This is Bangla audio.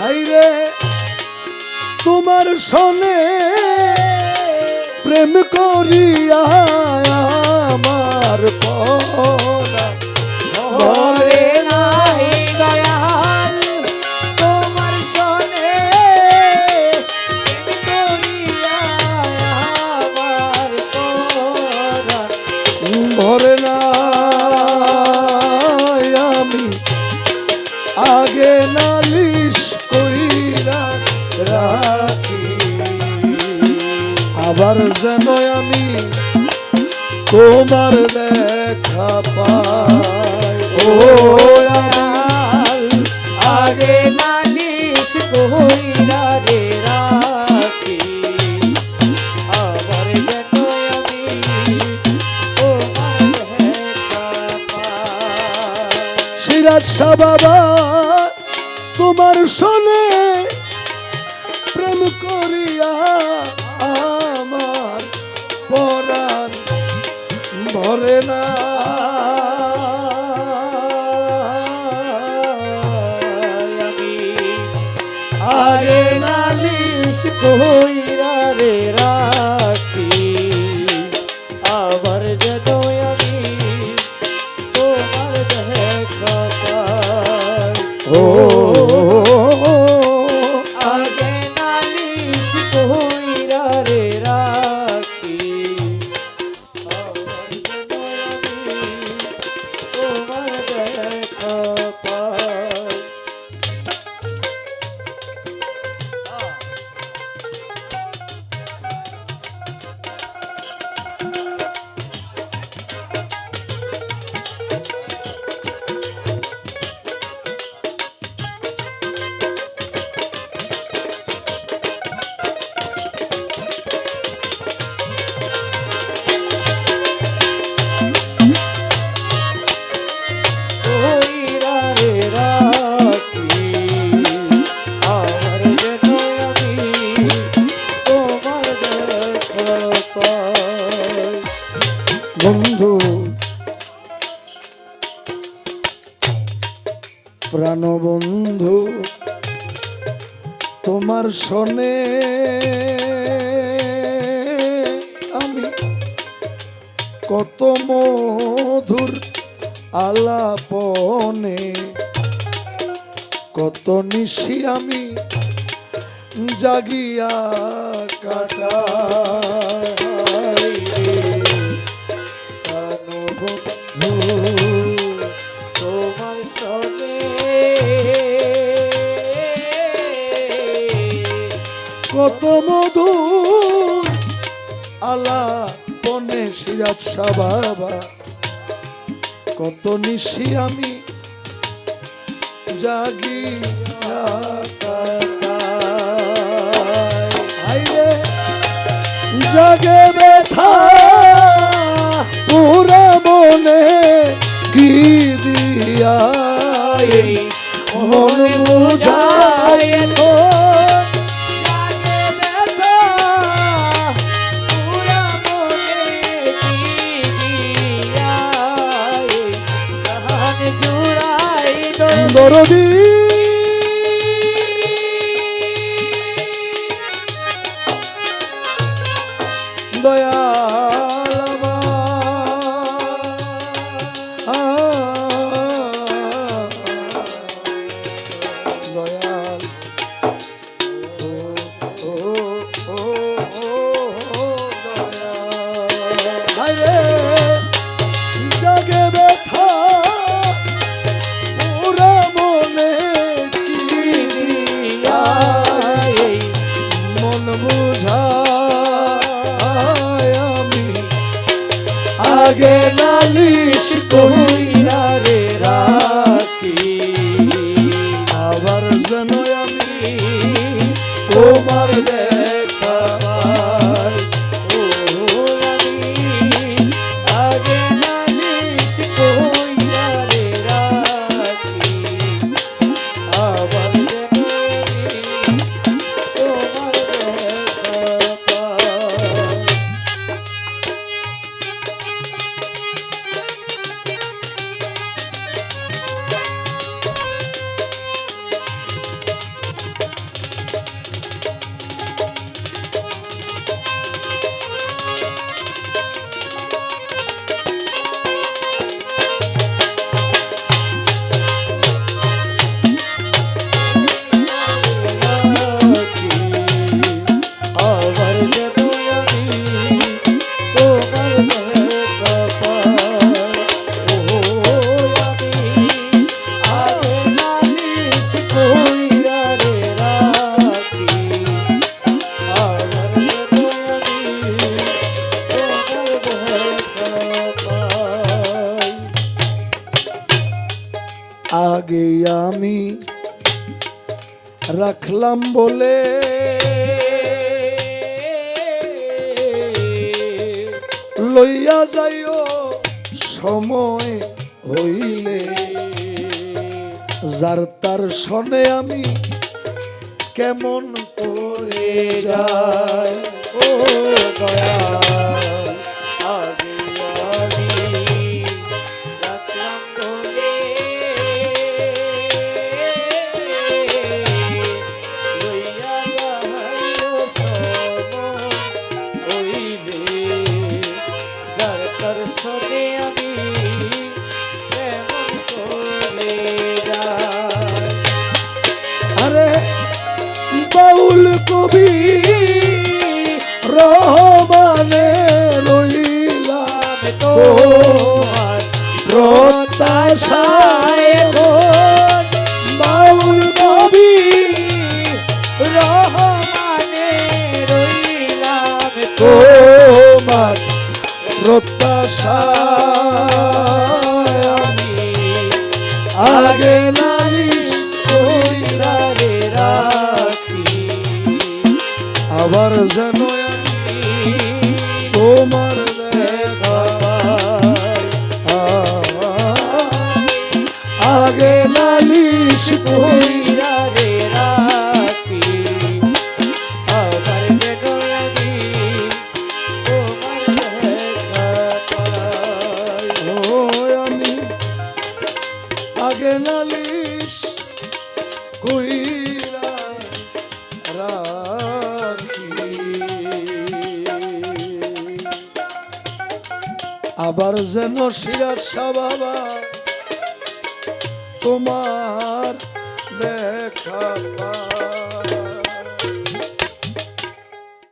হাইরে তোমার সনে প্রেম করিয়া আমার পরা ভরে নাই দয়াল তোমার সনে করিয়া আমার পরাণ ভরে না আমি আগে নালিশ কইরা রাখি আবার যেন আমি তোমার দেখা পাই ও দয়াল আগে নালিশ কইরা রে রাখি আবার যেন আমি তোমার দেখা পাই। সিরাজ শাহ বাবা তোমার সনে প্রেম করিয়া আমার পরাণ ভরে না আমি আগে নালিশ কইরা রে রাখি আবার যেন আমি তোমার দেখা পাই। ও আগে নালিশ কইরা রে রাখি আবার যেন আমি তোমার দেখা পাই। কইরা রে রাখি আবার যেন আমি তোমার দেখা পাই। বন্ধু প্রাণ বন্ধু তোমার সনে আমি কত মধুর আলাপনে কত নিশি আমি জাগিয়া কাটাই তোমার সনে কত মধুর আলাপনে সিরাজ শাহ বাবা কত নিশি আমি জাগিয়া হাইরে জাগে ব্যথা পুরা মনে কি দিয়া মন বুঝায় দরদি দয়াল দয়াল জাগে ব্যথা পুরা মনে কি দিয়া মন বুঝায় আমি আগে নালিশ কইরা রে রাখি আবার যেন আমি তোমার দেখা পাই ও আমি আগে নালিশ কইরা রে রাখি আবার যেন আমি তোমার দেখা পাই। রাখলাম বলে লইয়া যাইও সময় হইলে যার তার শনে আমি কেমন করে যাই ও দয়াল আগে আমি রাখলাম বলে লইয়া যাইও সময় হইলে যার তার শনে আমি কেমন করে যাই। আরে বাউল কবি রহমানে রইলাম তোমার প্রত্যাশায় মন। বাউল কবি রহমানে রইলাম তোমার প্রত্যাশায় আমি আগে নালিশ কইরা রে রাখি আবার যেন আমি তোমার দেখা পাই। আগে নালিশ কইরা রে রাখি আবার যেন আমি তোমার দেখা পাই। ও আমি আগে নালিশ কইরা রাখি আবার যেন সিরাজ শাহ বাবা তোমার দেখা পাই।